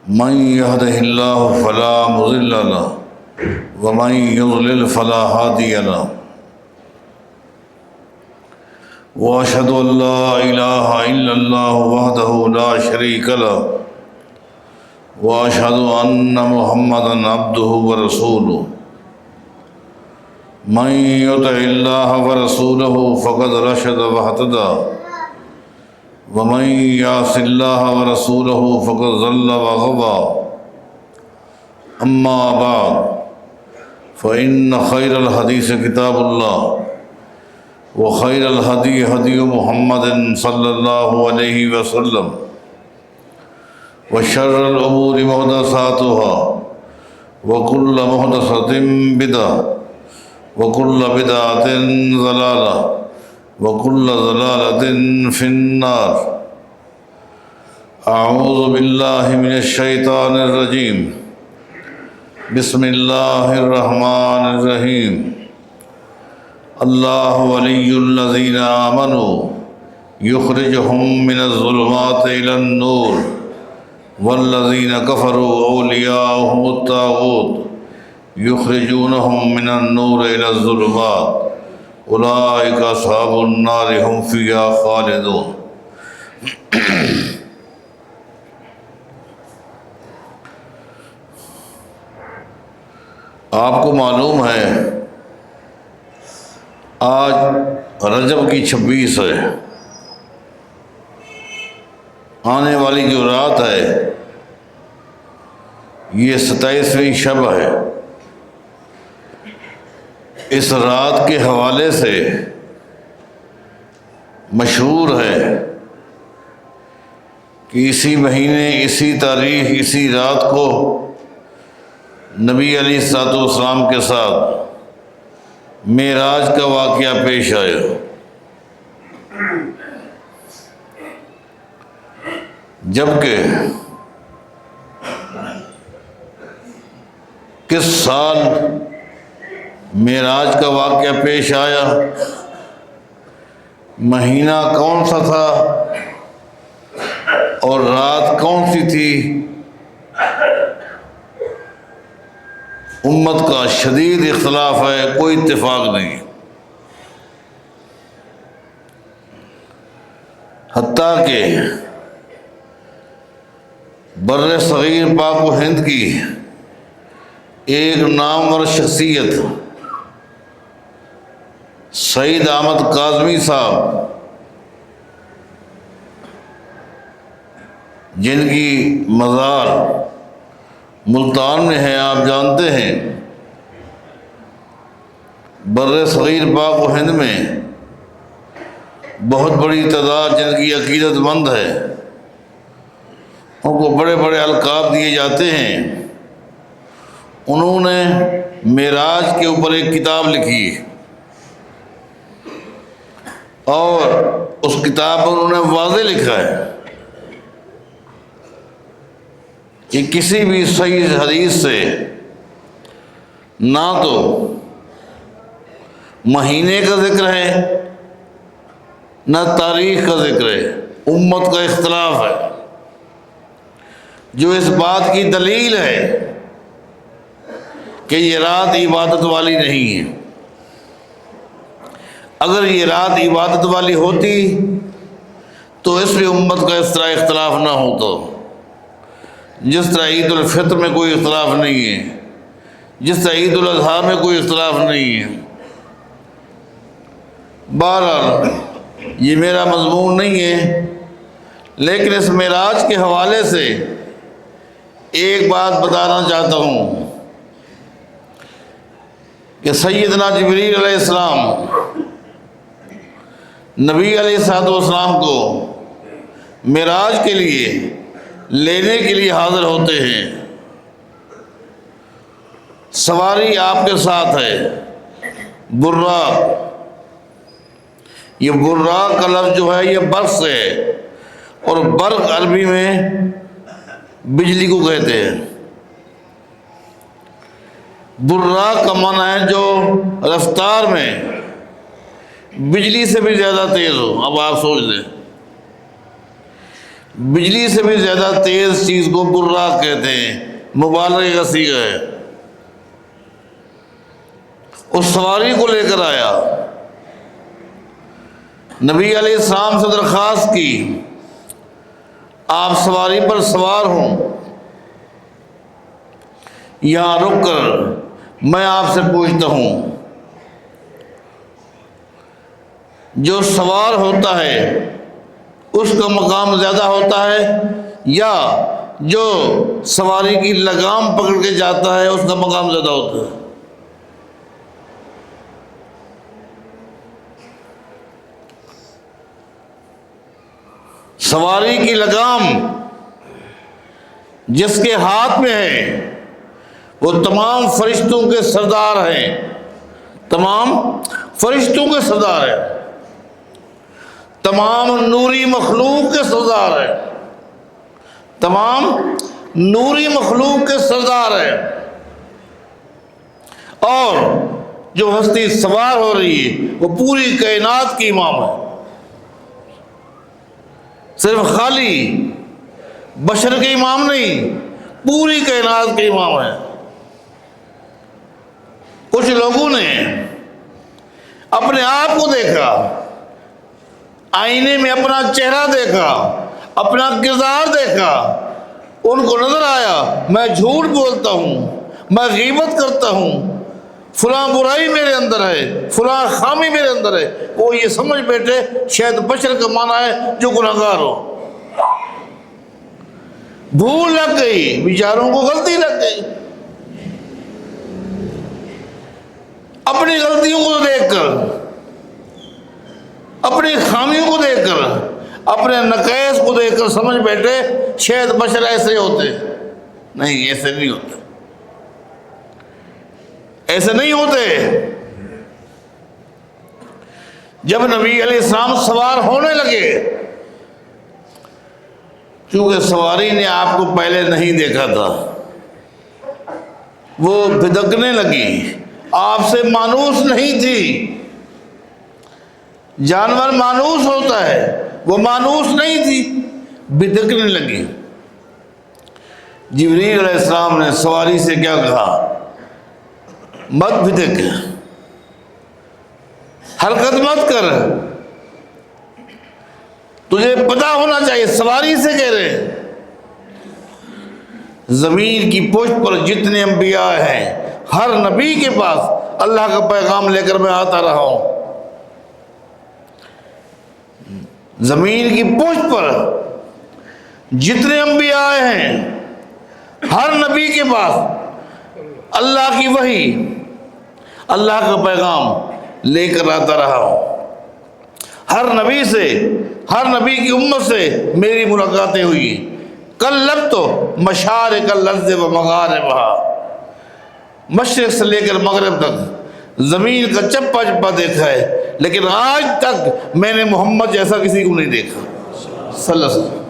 من يهده الله فلا مضل له ومن يضلل فلا هادي له وأشهد أن لا إله إلا الله وحده لا شريك له وأشهد أن محمدا عبده ورسوله من يطع الله ورسوله فقد رشد واهتدى ومن يعص الله ورسوله فقد ضل وغوى أما بعد فإن خير الحديث كتاب الله وخير الهدي هدي محمد صلى الله عليه وسلم وشر الأمور محدثاتها وكل محدثة بدعة وكل بدعة ضلالة وكل ضلالة في النار. أعوذ بالله من الشيطان الرجيم. بسم الله الرحمن الرحيم. الله ولي الذين آمنوا يخرجهم من الظلمات إلى النور والذين كفروا أولياؤهم الطاغوت يخرجونهم من النور إلى الظلمات اولئک اصحاب النار هم فیہا خالدون. آپ کو معلوم ہے آج رجب کی 26 ہے. آنے والی جو رات ہے یہ 27ویں شب ہے. اس رات کے حوالے سے مشہور ہے کہ اسی مہینے اسی تاریخ اسی رات کو نبی علیہ الصلوۃ والسلام کے ساتھ معراج کا واقعہ پیش آیا. جبکہ کس سال معراج کا واقعہ پیش آیا، مہینہ کون سا تھا اور رات کون سی تھی، امت کا شدید اختلاف ہے، کوئی اتفاق نہیں. حتیٰ کہ بر صغیر پاک و ہند کی ایک نامور شخصیت سعید احمد کاظمی صاحب، جن کی مزار ملتان میں ہے، آپ جانتے ہیں بر صغیر پاک و ہند میں بہت بڑی تعداد جن کی عقیدت مند ہے، ان کو بڑے بڑے القاب دیے جاتے ہیں. انہوں نے معراج کے اوپر ایک کتاب لکھی اور اس کتاب میں انہوں نے واضح لکھا ہے کہ کسی بھی صحیح حدیث سے نہ تو مہینے کا ذکر ہے نہ تاریخ کا ذکر ہے. امت کا اختلاف ہے، جو اس بات کی دلیل ہے کہ یہ رات عبادت والی نہیں ہے. اگر یہ رات عبادت والی ہوتی تو اس لیے امت کا اس طرح اختلاف نہ ہوتا. جس طرح عید الفطر میں کوئی اختلاف نہیں ہے، جس طرح عید الاضحیٰ میں کوئی اختلاف نہیں ہے. بہرحال یہ میرا مضمون نہیں ہے، لیکن اس معراج کے حوالے سے ایک بات بتانا چاہتا ہوں کہ سیدنا جبریل علیہ السلام نبی علیہ الصلوۃ والسلام کو معراج کے لیے لینے کے لیے حاضر ہوتے ہیں. سواری آپ کے ساتھ ہے براق. یہ براق کا لفظ جو ہے یہ برق سے ہے، اور برق عربی میں بجلی کو کہتے ہیں. براق کا معنی ہے جو رفتار میں بجلی سے بھی زیادہ تیز ہو. اب آپ سوچ لیں بجلی سے بھی زیادہ تیز چیز کو براق کہتے ہیں، مبالغے کا صیغہ ہے۔ اس سواری کو لے کر آیا، نبی علیہ السلام سے درخواست کی آپ سواری پر سوار ہوں، یہاں رک کر میں آپ سے پوچھتا ہوں، جو سوار ہوتا ہے اس کا مقام زیادہ ہوتا ہے یا جو سواری کی لگام پکڑ کے جاتا ہے اس کا مقام زیادہ ہوتا ہے؟ سواری کی لگام جس کے ہاتھ میں ہے وہ تمام فرشتوں کے سردار ہیں، تمام فرشتوں کے سردار ہیں، تمام نوری مخلوق کے سردار ہیں، تمام نوری مخلوق کے سردار ہیں، اور جو ہستی سوار ہو رہی ہے وہ پوری کائنات کی امام ہے، صرف خالی بشر کے امام نہیں، پوری کائنات کے امام ہے۔ کچھ لوگوں نے اپنے آپ کو دیکھا، آئینے میں اپنا چہرہ دیکھا، اپنا کردار دیکھا، ان کو نظر آیا میں جھوٹ بولتا ہوں، میں غیبت کرتا ہوں، فلاں برائی میرے اندر ہے، فلاں خامی میرے اندر ہے، وہ یہ سمجھ بیٹھے شاید بشر کا معنی ہے جو گناہگار ہو۔ بھول لگ گئی، بیچاروں کو غلطی لگ گئی، اپنی غلطیوں کو دیکھ کر، اپنی خامیوں کو دیکھ کر، اپنے نقائص کو دیکھ کر سمجھ بیٹھے شاید بشر ایسے ہوتے۔ نہیں، ایسے نہیں ہوتے، ایسے نہیں ہوتے۔ جب نبی علیہ السلام سوار ہونے لگے، چونکہ سواری نے آپ کو پہلے نہیں دیکھا تھا، وہ بھدکنے لگی، آپ سے مانوس نہیں تھی۔ جانور مانوس ہوتا ہے، وہ مانوس نہیں تھی، بھدکنے لگی۔ جبریل علیہ السلام نے سواری سے کیا کہا؟ مت بھدک، حرکت مت کر، تجھے پتا ہونا چاہیے، سواری سے کہہ رہے۔ زمین کی پشت پر جتنے انبیاء ہیں، ہر نبی کے پاس اللہ کا پیغام لے کر میں آتا رہا ہوں۔ زمین کی پشت پر جتنے انبیاء ہیں، ہر نبی کے پاس اللہ کی وحی، اللہ کا پیغام لے کر آتا رہا ہوں۔ ہر نبی سے، ہر نبی کی امت سے میری ملاقاتیں ہوئی۔ کلب تو مشارق الارض و مغاربہا، مشرق سے لے کر مغرب تک زمین کا چپا چپا دیکھا ہے، لیکن آج تک میں نے محمد جیسا کسی کو نہیں دیکھا صلی اللہ علیہ وسلم۔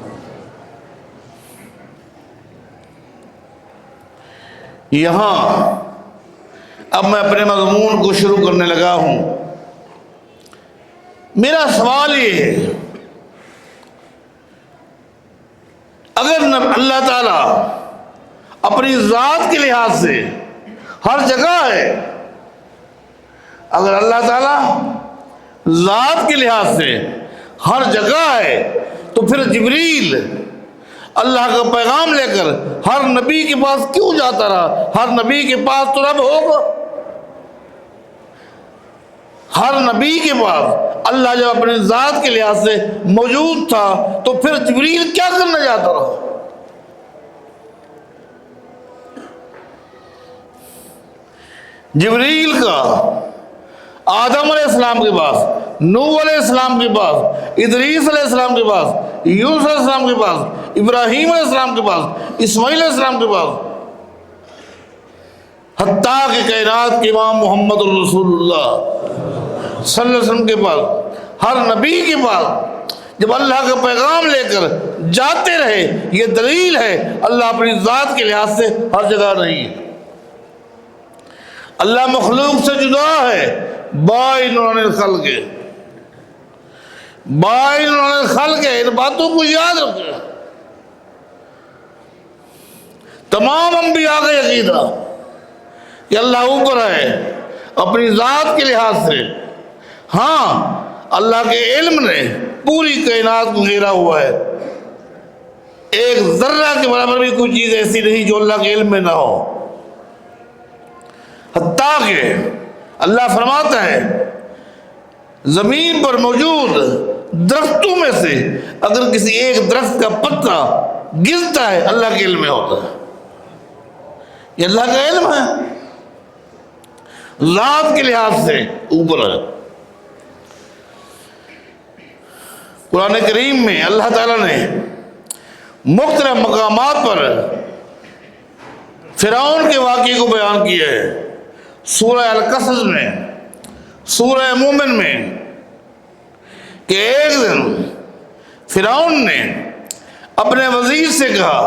یہاں اب میں اپنے مضمون کو شروع کرنے لگا ہوں۔ میرا سوال یہ ہے، اگر اللہ تعالیٰ اپنی ذات کے لحاظ سے ہر جگہ ہے، اگر اللہ تعالیٰ ذات کے لحاظ سے ہر جگہ ہے، تو پھر جبریل اللہ کا پیغام لے کر ہر نبی کے پاس کیوں جاتا رہا؟ ہر نبی کے پاس تو رب ہوگا، ہر نبی کے پاس اللہ جب اپنی ذات کے لحاظ سے موجود تھا تو پھر جبریل کیا کرنے جاتا رہا؟ جبریل کا آدم علیہ السلام کے پاس، نوح علیہ السلام کے پاس، ادریس علیہ السلام کے پاس، یونس علیہ السلام کے پاس، ابراہیم علیہ السلام کے پاس، اسماعیل علیہ السلام کے پاس، حتیٰ کہ کائنات کے امام محمد الرسول اللہ صلی اللہ علیہ وسلم کے پاس، ہر نبی کے پاس جب اللہ کا پیغام لے کر جاتے رہے، یہ دلیل ہے اللہ اپنی ذات کے لحاظ سے ہر جگہ نہیں ہے۔ اللہ مخلوق سے جدا ہے، بائن عن الخلق ہے، بائن عن الخلق ہے۔ ان باتوں کو یاد رکھیں۔ تمام انبیاء کا عقیدہ کہ اللہ اوپر ہے اپنی ذات کے لحاظ سے. ہاں اللہ کے علم نے پوری کائنات کو گھیرا ہوا ہے. ایک ذرہ کے برابر بھی کوئی چیز ایسی نہیں جو اللہ کے علم میں نہ ہو. حتیٰ کہ اللہ فرماتا ہے زمین پر موجود درختوں میں سے اگر کسی ایک درخت کا پتا گرتا ہے اللہ کے علم میں ہوتا ہے. یہ اللہ کا علم ہے، ذات کے لحاظ سے اوپر ہے. قرآن کریم میں اللہ تعالیٰ نے مختلف مقامات پر فرعون کے واقعے کو بیان کیا ہے. سورہ القصص میں، سورہ مومن میں، کہ ایک دن فرعون نے اپنے وزیر سے کہا،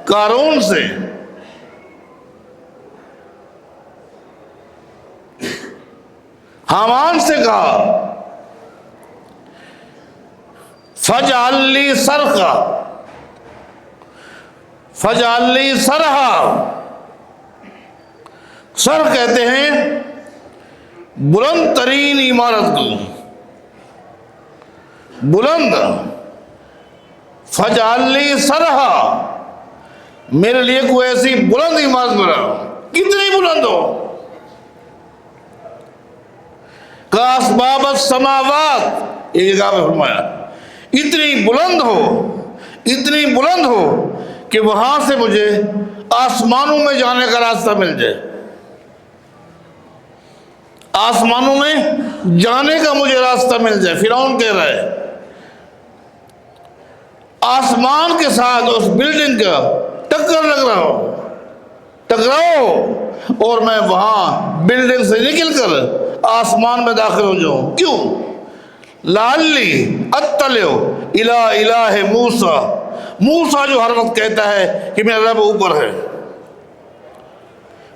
قارون سے، حامان سے کہا فَاجْعَلْ لِي صَرْخًا فَاجْعَلْ لِي صَرْحًا. سر کہتے ہیں بلند ترین عمارت کو، بلند. فَاجْعَلْ لِي صَرْحًا، میرے لیے کوئی ایسی بلند عمارت بنا. کتنی بلند ہو؟ کاسباب السماوات، یہ جگہ میں فرمایا اتنی بلند ہو، اتنی بلند ہو کہ وہاں سے مجھے آسمانوں میں جانے کا راستہ مل جائے. آسمانوں میں جانے کا مجھے راستہ مل جائے. فرعون کہہ رہا ہے آسمان کے ساتھ اس بلڈنگ کا ٹکر لگ رہا ہو، ٹکراؤ، اور میں وہاں بلڈنگ سے نکل کر آسمان میں داخل ہو جاؤں. کیوں؟ لعلی اطلع الی الہ موسیٰ. موسیٰ جو ہر وقت کہتا ہے کہ میرا رب اوپر ہے،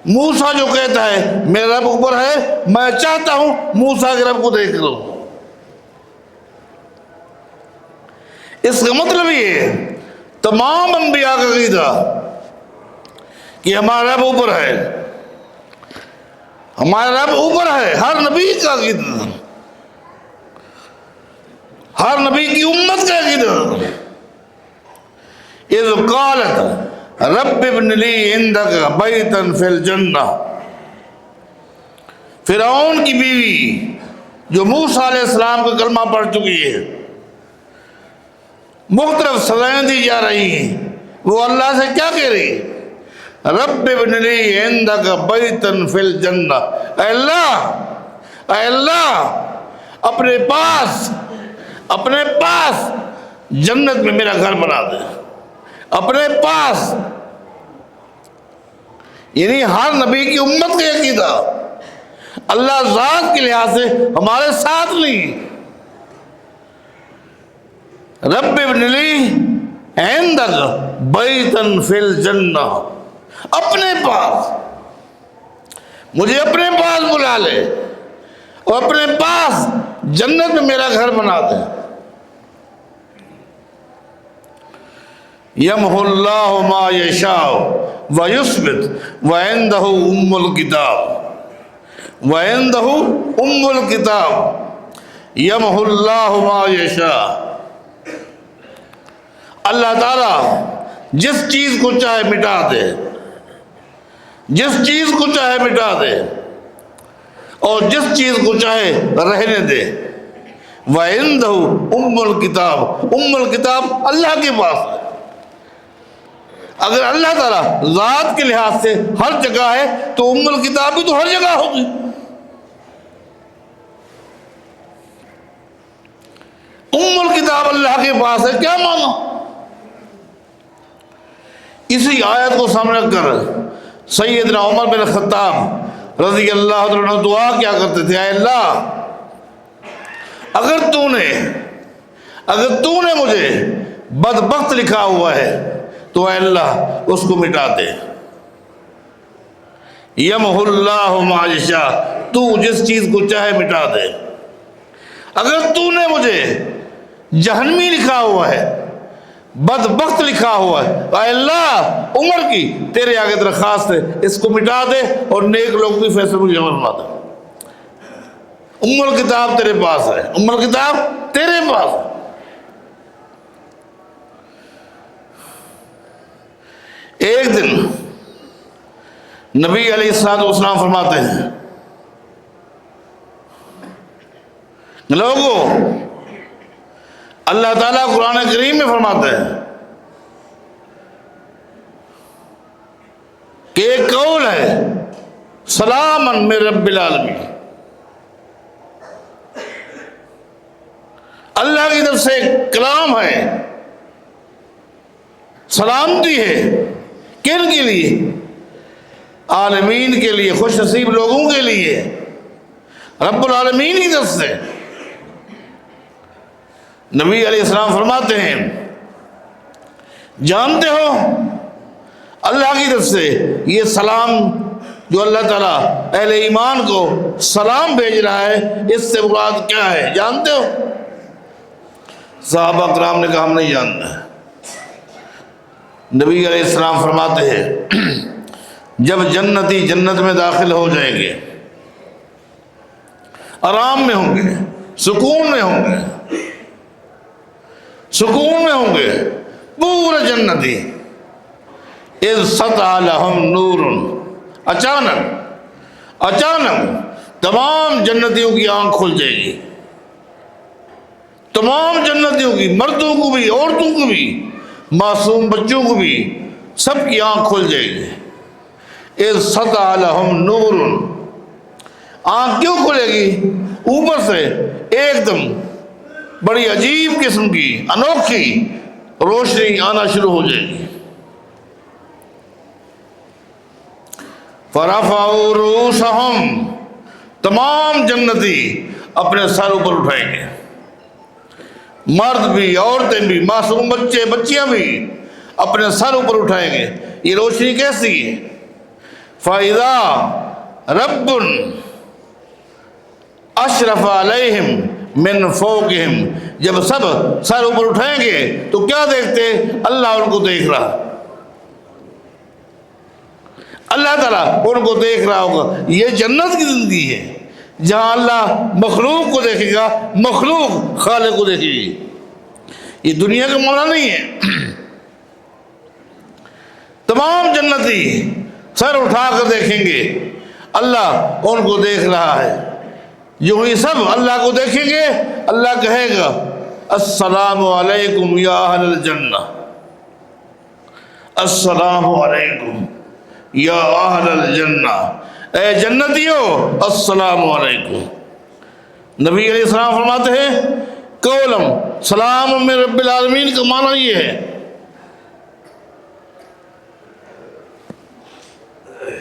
موسیٰ جو کہتا ہے میرا رب اوپر ہے، میں چاہتا ہوں موسیٰ کے رب کو دیکھ لو. اس کا مطلب یہ ہے تمام انبیاء کا عقیدہ کہ ہمارا رب اوپر ہے، ہمارا رب اوپر ہے. ہر نبی کا عقیدہ، ہر نبی کی امت کا عقیدہ. اذ قالت رب ابن لی عندک بیتا فی الجنہ. فرعون کی بیوی جو موسیٰ علیہ السلام کا کلمہ پڑھ چکی ہے، مختلف سزائیں دی جا رہی ہیں، وہ اللہ سے کیا کہہ رہی ہے؟ رب ابن لی عندک بیتا فی الجنہ. اے اللہ، اے اللہ، اپنے پاس جنت میں میرا گھر بنا دے. اپنے پاس، یعنی ہر نبی کی امت کا عقیدہ اللہ ذات کے لحاظ سے ہمارے ساتھ نہیں. رب ابن لی عندک بیتا فی الجنہ، اپنے پاس، مجھے اپنے پاس بلا لے اور اپنے پاس جنت میں میرا گھر بنا دے. یمحو اللہ ما یشاء ویثبت وعندہ ام الکتاب، وعندہ ام الکتاب. یمحو اللہ ما یشاء، اللہ تعالی جس چیز کو چاہے مٹا دے، جس چیز کو چاہے مٹا دے اور جس چیز کو چاہے رہنے دے. وَعِندَهُ أُمُّ الْكِتَابِ، ام الکتاب اللہ کے پاس ہے. اگر اللہ تعالیٰ ذات کے لحاظ سے ہر جگہ ہے تو ام الکتاب بھی تو ہر جگہ ہوگی. ام الکتاب اللہ کے پاس ہے، کیا مانا؟ اسی آیت کو سامنے رکھ کر سیدنا عمر بن خطاب رضی اللہ عنہ دعا کیا کرتے تھے، اے اللہ، اگر تو نے مجھے بدبخت لکھا ہوا ہے تو اے اللہ اس کو مٹا دے. یمحو اللہ ما یشاء، تو جس چیز کو چاہے مٹا دے. اگر تو نے مجھے جہنمی لکھا ہوا ہے بدبخت لکھا ہوا ہے، اے اللہ عمر کی تیرے آگے درخواست ہے اس کو مٹا دے اور نیک لوگ کی فیصلے کو جمع فرما دے۔ کتاب تیرے پاس ہے، کتاب تیرے پاس ہے۔ ایک دن نبی علیہ السلام فرماتے ہیں لوگوں، اللہ تعالیٰ قرآن کریم میں فرماتا ہے کہ ایک قول ہے سلامن من رب العالمین، اللہ کی طرف سے ایک کلام ہے، سلامتی ہے، کن کے لیے؟ عالمین کے لیے، خوش نصیب لوگوں کے لیے، رب العالمین کی طرف سے۔ نبی علیہ السلام فرماتے ہیں جانتے ہو اللہ کی طرف سے یہ سلام جو اللہ تعالیٰ اہل ایمان کو سلام بھیج رہا ہے، اس سے مراد کیا ہے جانتے ہو؟ صحابہ کرام نے کہا ہم نہیں جانتے۔ نبی علیہ السلام فرماتے ہیں جب جنتی جنت میں داخل ہو جائیں گے، آرام میں ہوں گے، سکون میں ہوں گے، پورے جنتی، اذ سطع لہم نور، اچانک تمام جنتیوں کی آنکھ کھل جائے گی، تمام جنتیوں کی، مردوں کو بھی، عورتوں کو بھی، معصوم بچوں کو بھی، سب کی آنکھ کھل جائے گی۔ اذ سطع لہم نور، آنکھ کیوں کھلے گی؟ اوپر سے ایک دم بڑی عجیب قسم کی انوکھی روشنی آنا شروع ہو جائے گی۔ فَرَفَعُوا رُؤُوسَهُمْ، تمام جنتی اپنے سر اوپر اٹھائیں گے، مرد بھی، عورتیں بھی، معصوم بچے بچیاں بھی اپنے سر اوپر اٹھائیں گے۔ یہ روشنی کیسی ہے؟ فَإِذَا رَبٌّ أَشْرَفَ عَلَيْهِمْ من فوقهم، جب سب سر اوپر اٹھائیں گے تو کیا دیکھتے؟ اللہ ان کو دیکھ رہا، اللہ تعالیٰ ان کو دیکھ رہا ہوگا۔ یہ جنت کی زندگی ہے جہاں اللہ مخلوق کو دیکھے گا، مخلوق خالق کو دیکھے گی۔ یہ دنیا کا معاملہ نہیں ہے۔ تمام جنتی سر اٹھا کر دیکھیں گے، اللہ ان کو دیکھ رہا ہے۔ جو ہی سب اللہ کو دیکھیں گے، اللہ کہے گا السلام علیکم یا اہل الجنہ، السلام علیکم یا اہل الجنہ، اے جنتیو السلام علیکم۔ نبی علیہ السلام فرماتے ہیں قولم سلام من رب العالمین کا معنی یہ ہے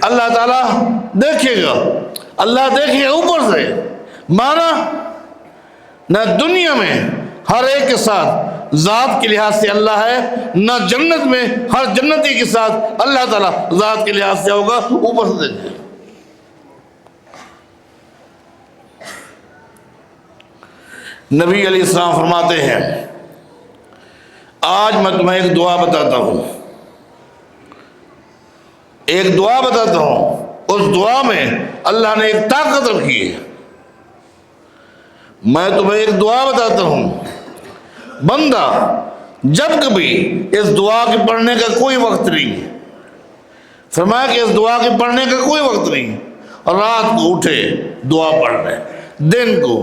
اللہ تعالیٰ دیکھے گا، اللہ دیکھے گا اوپر سے، مانا نہ دنیا میں ہر ایک کے ساتھ ذات کے لحاظ سے اللہ ہے، نہ جنت میں ہر جنتی کے ساتھ اللہ تعالیٰ ذات کے لحاظ سے ہوگا، اوپر سے دیکھے۔ نبی علیہ السلام فرماتے ہیں آج میں تمہیں ایک دعا بتاتا ہوں، ایک دعا بتاتا ہوں، اس دعا میں اللہ نے ایک طاقت رکھی ہے۔ میں تمہیں ایک دعا بتاتا ہوں، بندہ جب کبھی اس دعا کے پڑھنے کا کوئی وقت نہیں، فرمایا کہ اس دعا کے پڑھنے کا کوئی وقت نہیں، رات کو اٹھے دعا پڑھ لے، دن کو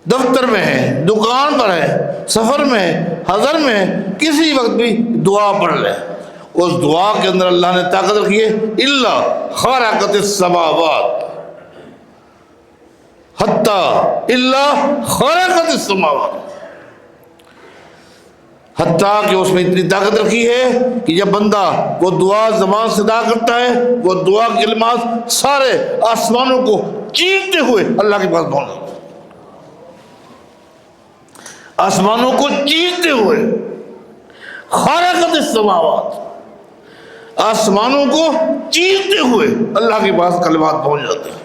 دفتر میں ہے، دکان پر ہے، سفر میں ہے، حضر میں ہے، کسی وقت بھی دعا پڑھ لے۔ اس دعا کے اندر اللہ نے طاقت رکھی ہے، الا خرقت السماوات، حتی الا خرقت السماوات، حتیٰ کہ اس میں اتنی طاقت رکھی ہے کہ جب بندہ وہ دعا زبان سے ادا کرتا ہے، وہ دعا کے کلمات سارے آسمانوں کو چیرتے ہوئے اللہ کے پاس پہنچ جاتے ہیں، آسمانوں کو چیرتے ہوئے، خارقت السماوات، آسمانوں کو چیرتے ہوئے اللہ کے پاس کلمات پہنچ جاتے ہیں۔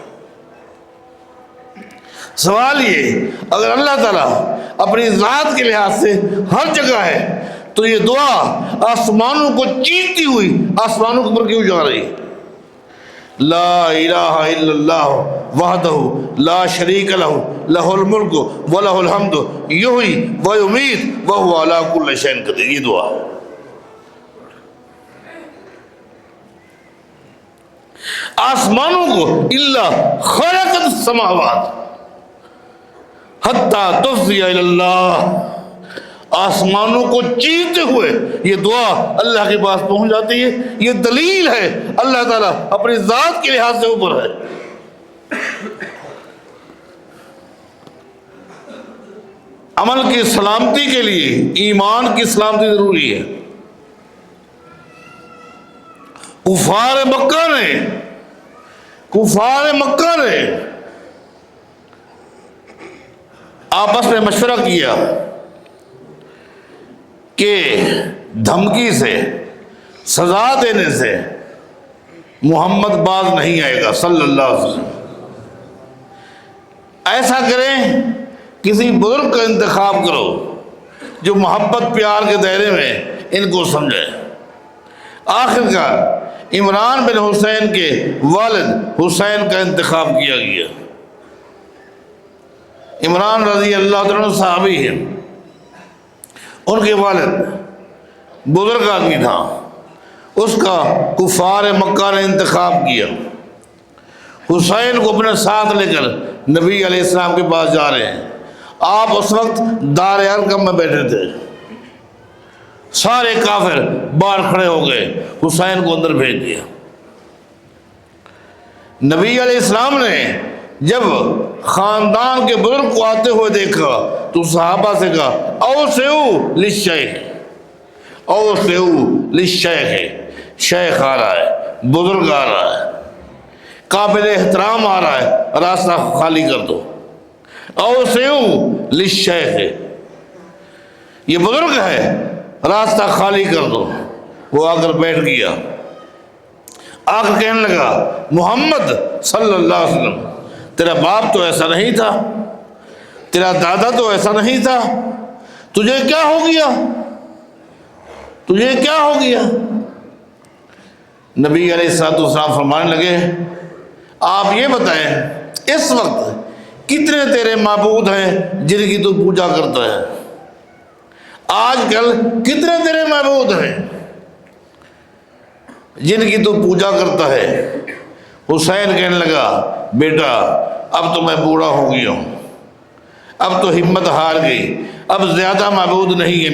سوال یہ، اگر اللہ تعالیٰ اپنی ذات کے لحاظ سے ہر جگہ ہے تو یہ دعا آسمانوں کو چیرتی ہوئی آسمانوں کے اوپر کیوں جا رہی؟ لا الہ الا اللہ وحدہ لا شریک لہ لہ الملک ولہ الحمد یحیی و یمیت وہو علی کل شیء قدیر. یہ دعا آسمانوں کو الا خلقت السماوات حتی تفضی الی اللہ، آسمانوں کو چیرتے ہوئے یہ دعا اللہ کے پاس پہنچ جاتی ہے. یہ دلیل ہے اللہ تعالیٰ اپنی ذات کے لحاظ سے اوپر ہے. عمل کی سلامتی کے لیے ایمان کی سلامتی ضروری ہے. کفار مکہ نے آپس میں مشورہ کیا کہ دھمکی سے، سزا دینے سے محمد باز نہیں آئے گا صلی اللہ علیہ وسلم. ایسا کریں کسی بزرگ کا انتخاب کرو جو محبت پیار کے دائرے میں ان کو سمجھے. آخر کار عمران بن حسین کے والد حسین کا انتخاب کیا گیا. عمران رضی اللہ عنہ صحابی ہیں، ان کے والد بزرگ آدمی تھا، اس کا کفار مکہ نے انتخاب کیا. حسین کو اپنے ساتھ لے کر نبی علیہ السلام کے پاس جا رہے ہیں. آپ اس وقت دار ارقم میں بیٹھے تھے. سارے کافر باہر کھڑے ہو گئے، حسین کو اندر بھیج دیا. نبی علیہ السلام نے جب خاندان کے بزرگ کو آتے ہوئے دیکھا تو صحابہ سے کہا اوسعوا للشیخ، اوسعوا للشیخ، شیخ آ رہا ہے، بزرگ آ رہا ہے، قابل احترام آ رہا ہے، راستہ خالی کر دو. اوسعوا للشیخ، یہ بزرگ ہے، راستہ خالی کر دو. وہ آ کر بیٹھ گیا. آ کر کہنے لگا محمد صلی اللہ علیہ وسلم، تیرا باپ تو ایسا نہیں تھا، تیرا دادا تو ایسا نہیں تھا، تجھے کیا ہو گیا؟ تجھے کیا ہو گیا؟ نبی علیہ السلام فرمانے لگے آپ یہ بتائیں اس وقت کتنے تیرے معبود ہیں جن کی تو پوجا کرتا ہے؟ آج کل کتنے تیرے معبود ہیں جن کی تو پوجا کرتا ہے؟ حسین کہنے لگا بیٹا اب تو میں بوڑھا ہو گیا ہوں، اب تو ہمت ہار گئی، اب زیادہ معبود نہیں ہے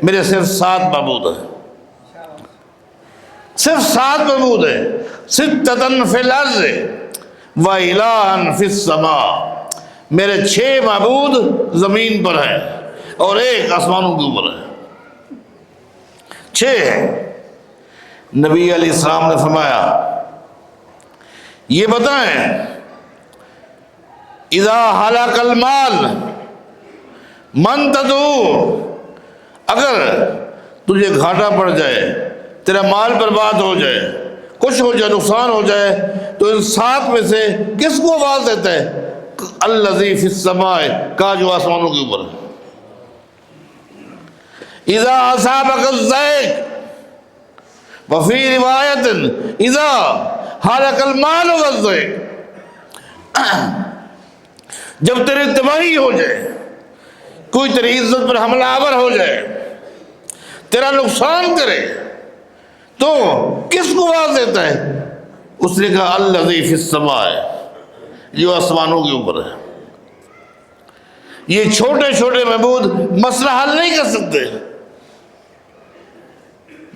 میرے صرف 7 معبود ہیں، صرف 7 معبود ہیں. ستۃ فی الارض و الہ فی السماء، میرے 6 معبود زمین پر ہیں اور 1 آسمانوں کے اوپر ہے. 6 ہیں. نبی علیہ السلام نے فرمایا یہ بتائیں اذا ہلک المال من تدعو، اگر تجھے گھاٹا پڑ جائے، تیرا مال برباد ہو جائے، کچھ ہو جائے، نقصان ہو جائے، تو ان 7 میں سے کس کو آواز دیتا ہے؟ الذی فی السماء، کا جو آسمانوں کے اوپر ہے. اذا اصابک الضیق وفی روایت اذا ہلک المال والضیق، جب تیری تباہی ہو جائے، کوئی تیری عزت پر حملہ آور ہو جائے، تیرا نقصان کرے، تو کس کو آواز دیتا ہے؟ اس نے کہا الذی فی السماء، جو آسمانوں کے اوپر ہے. یہ چھوٹے چھوٹے معبود مسئلہ حل نہیں کر سکتے.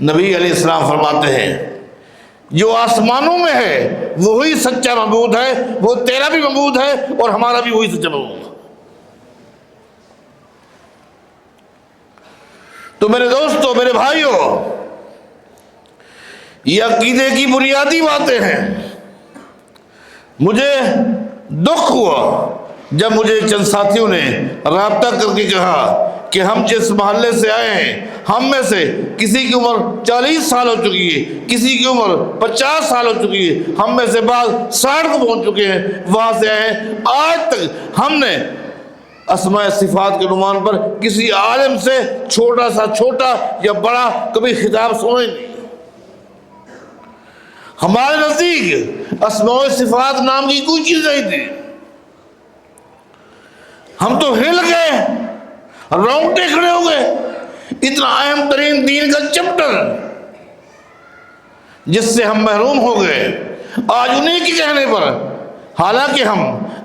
نبی علیہ السلام فرماتے ہیں جو آسمانوں میں ہے وہی سچا معبود ہے، وہ تیرا بھی معبود ہے اور ہمارا بھی وہی سچا معبود ہے. تو میرے دوستو، میرے بھائیوں، یہ عقیدے کی بنیادی باتیں ہیں. مجھے دکھ ہوا جب مجھے چند ساتھیوں نے رابطہ کر کے کہا کہ ہم جس محلے سے آئے ہیں، ہم میں سے کسی کی عمر 40 سال ہو چکی ہے، کسی کی عمر 50 سال ہو چکی ہے، ہم میں سے بعض 60 کو پہنچ چکے ہیں، وہاں سے آئے ہیں. آج تک ہم نے اسماء صفات کے عنوان پر کسی عالم سے چھوٹا سا چھوٹا یا بڑا کبھی خطاب سنے نہیں۔ ہمارے نزدیک اسماء صفات نام کی کوئی چیز نہیں تھی، ہم تو ہل گئے، رونگٹے کھڑے ہو گئے۔ اتنا اہم ترین دین کا چیپٹر جس سے ہم محروم ہو گئے آج انہیں کے کہنے پر، حالانکہ ہم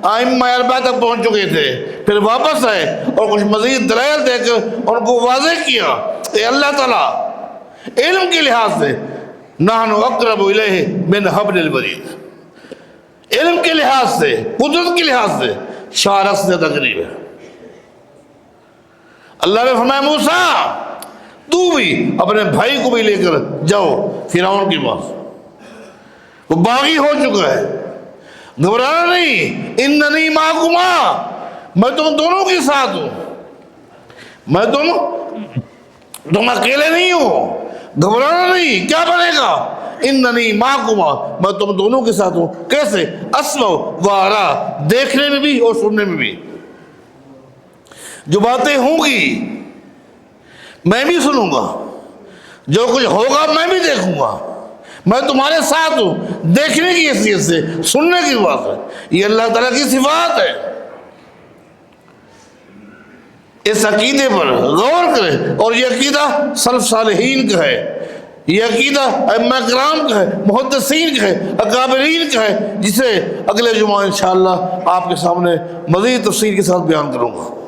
ائمہ اربعہ تک پہنچ چکے تھے، پھر واپس آئے اور کچھ مزید دلائل دے کر ان کو واضح کیا۔ اے اللہ تعالیٰ، علم کے لحاظ سے نحن اقرب الیہ من حبل الورید، علم کے لحاظ سے، قدرت کے لحاظ سے شارق سے زیادہ قریب ہے۔ اللہ نے فرمایا موسیٰ تو بھی اپنے بھائی کو بھی لے کر جاؤ فرعون کے پاس، وہ باغی ہو چکا ہے، گھبرانا نہیں، اننی معکما، میں تم دونوں کے ساتھ ہوں، تم اکیلے نہیں ہو، گھبرانا نہیں، کیا بنے گا؟ اننی معکما، میں تم دونوں کے ساتھ ہوں۔ کیسے؟ اسمع و ارا، دیکھنے میں بھی اور سننے میں بھی۔ جو باتیں ہوں گی میں بھی سنوں گا، جو کچھ ہوگا میں بھی دیکھوں گا، میں تمہارے ساتھ ہوں، دیکھنے کی حیثیت سے، سننے کی بات ہے۔ یہ اللہ تعالیٰ کی صفات ہے۔ اس عقیدے پر غور کریں، اور یہ عقیدہ سلف صالحین کا ہے، یہ عقیدہ ائمہ کرام کا ہے، محدثین کا ہے، اکابرین کا ہے، جسے اگلے جمعہ انشاءاللہ آپ کے سامنے مزید تفصیل کے ساتھ بیان کروں گا۔